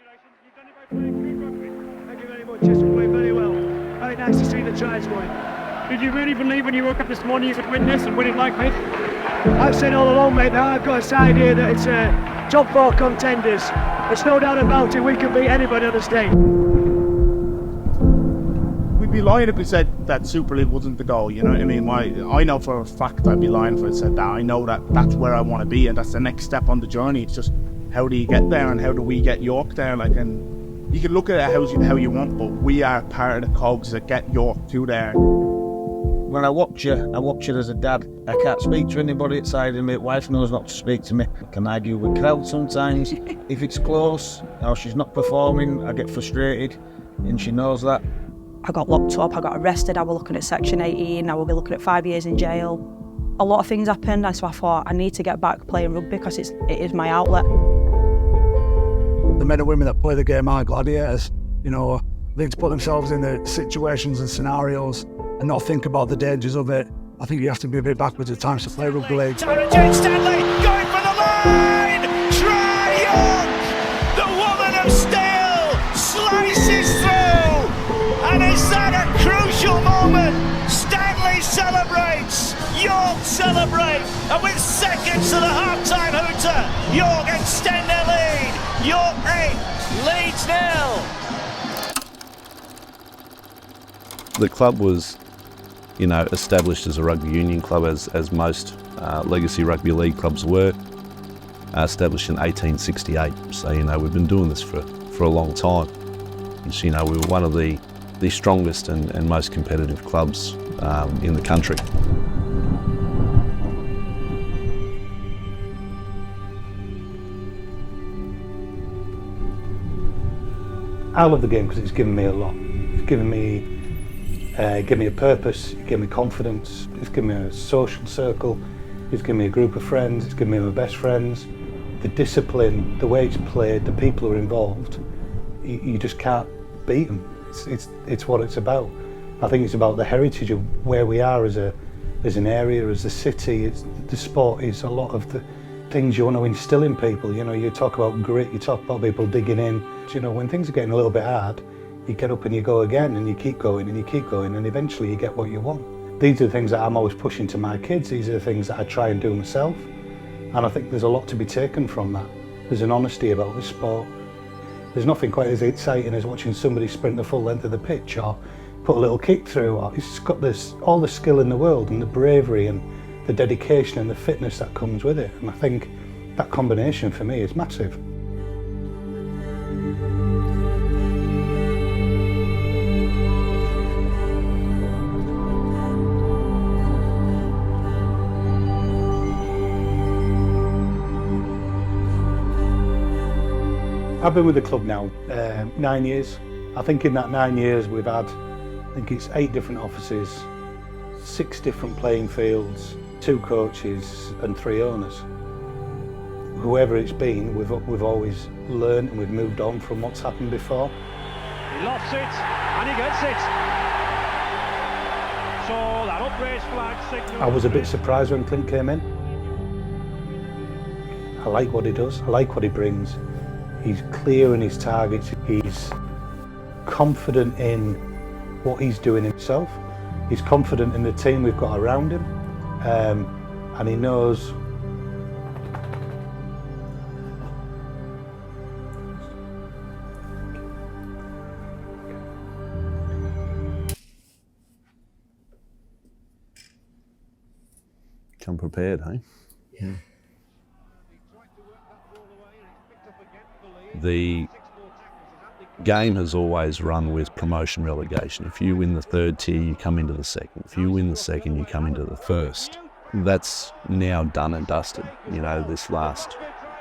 Thank you very much. Yes, we played very well. Very nice to see the tries going. Did you really believe when you woke up this morning you could win this and win it like this? I've said all along, mate, that I've got a side here that it's top 4 contenders. There's no doubt about it, we can beat anybody on the stage. We'd be lying if we said that Super League wasn't the goal, you know what I mean? I know for a fact I'd be lying if I said that. I know that that's where I want to be and that's the next step on the journey. It's just how do you get there and how do we get York there? And you can look at it how you want, but we are part of the cogs that get York to there. When I watch it as a dad. I can't speak to anybody outside of me. Wife knows not to speak to me. I can argue with crowds sometimes. If it's close or she's not performing, I get frustrated, and she knows that. I got locked up, I got arrested, I was looking at Section 18, I will be looking at 5 years in jail. A lot of things happened, and so I thought I need to get back playing rugby because it is my outlet. The men and women that play the game are gladiators. You know, they need to put themselves in the situations and scenarios and not think about the dangers of it. I think you have to be a bit backwards at times to play rugby league. Stanley going for the line! Try York! The woman of steel slices through! And is that a crucial moment? Stanley celebrates, York celebrate, and with seconds to the half-time hooter, York extend their lead. York 8, Leeds 0. The club was, established as a rugby union club, as most legacy rugby league clubs were, established in 1868. So, we've been doing this for a long time. And, we were one of the strongest and most competitive clubs in the country. I love the game because it's given me a lot. It's given me a purpose, it's given me confidence, it's given me a social circle, it's given me a group of friends, it's given me my best friends. The discipline, the way it's played, the people who are involved, you just can't beat them. It's what it's about. I think it's about the heritage of where we are as an area, as a city. The sport is a lot of the things you want to instill in people. You talk about grit, you talk about people digging in. When things are getting a little bit hard, you get up and you go again, and you keep going and you keep going, and eventually you get what you want. These are the things that I'm always pushing to my kids. These are the things that I try and do myself. And I think there's a lot to be taken from that. There's an honesty about the sport. There's nothing quite as exciting as watching somebody sprint the full length of the pitch or put a little kick through. Or it's got all the skill in the world and the bravery and the dedication and the fitness that comes with it. And I think that combination for me is massive. I've been with the club now 9 years. I think in that 9 years we've had, I think it's 8 different offices, 6 different playing fields, 2 coaches and 3 owners. Whoever it's been, we've always learned and we've moved on from what's happened before. He lofts it and he gets it. So that upraised flag signal. I was a bit surprised when Clint came in. I like what he does, I like what he brings. He's clear in his targets, he's confident in what he's doing himself, he's confident in the team we've got around him, and he knows Come prepared, hey? Yeah. The game has always run with promotion relegation. If you win the 3rd tier, you come into the 2nd. If you win the 2nd, you come into the 1st. That's now done and dusted. This last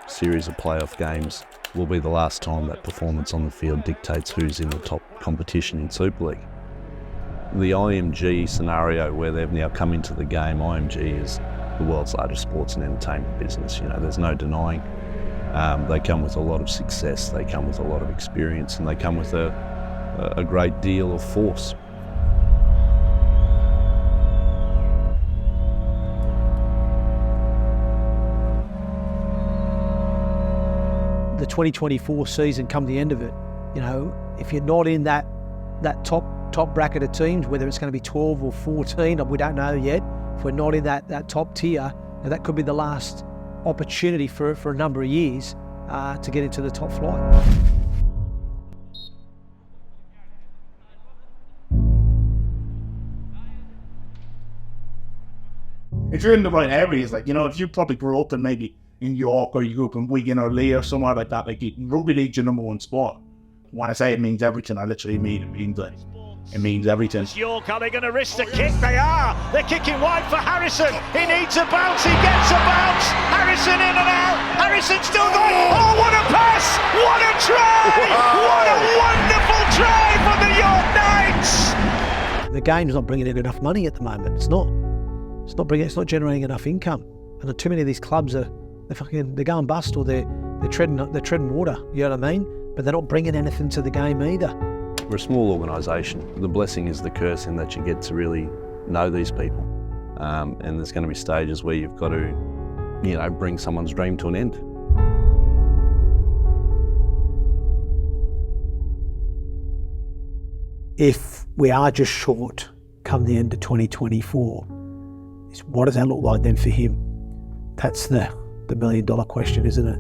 series of playoff games will be the last time that performance on the field dictates who's in the top competition in Super League. The IMG scenario where they've now come into the game, IMG is the world's largest sports and entertainment business. There's no denying. They come with a lot of success, they come with a lot of experience, and they come with a great deal of force. the 2024 season come the end of it, you know, if you're not in that top bracket of teams, whether it's going to be 12 or 14, we don't know yet. If we're not in that top tier, that could be the last opportunity for a number of years to get into the top flight. If you're in the right areas, like, you know, if you probably grew up in maybe in York, or you grew up in Wigan or Lee or somewhere like that, like rugby league's your number one sport. When I say it means everything, I literally mean it means everything. York, are they going to risk the kick? They are. They're kicking wide for Harrison. He needs a bounce. He gets a bounce. Harrison in and out. Harrison still going. Oh, what a pass! What a try! What a wonderful try from the York Knights! The game's not bringing in enough money at the moment. It's not generating enough income. And too many of these clubs they're going bust, or they're treading water. You know what I mean? But they're not bringing anything to the game either. We're a small organisation. The blessing is the curse in that you get to really know these people. And there's going to be stages where you've got to, you know, bring someone's dream to an end. If we are just short come the end of 2024, what does that look like then for him? That's the $1 million question, isn't it?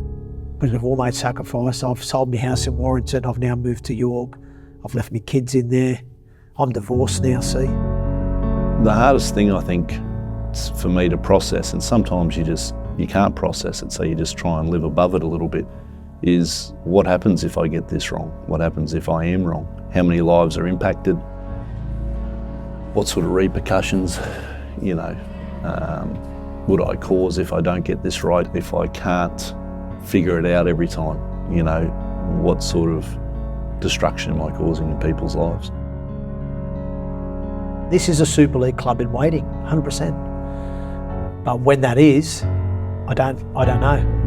But I've all made sacrifice. I've sold my house in Warrington. I've now moved to York. I've left my kids in there. I'm divorced now, see? The hardest thing, I think, is for me to process, and sometimes you can't process it, so you just try and live above it a little bit, is what happens if I get this wrong? What happens if I am wrong? How many lives are impacted? What sort of repercussions, you know, would I cause if I don't get this right? If I can't figure it out every time, you know, what sort of destruction am I causing in people's lives? This is a Super League club in waiting, 100%. But when that is, I don't know.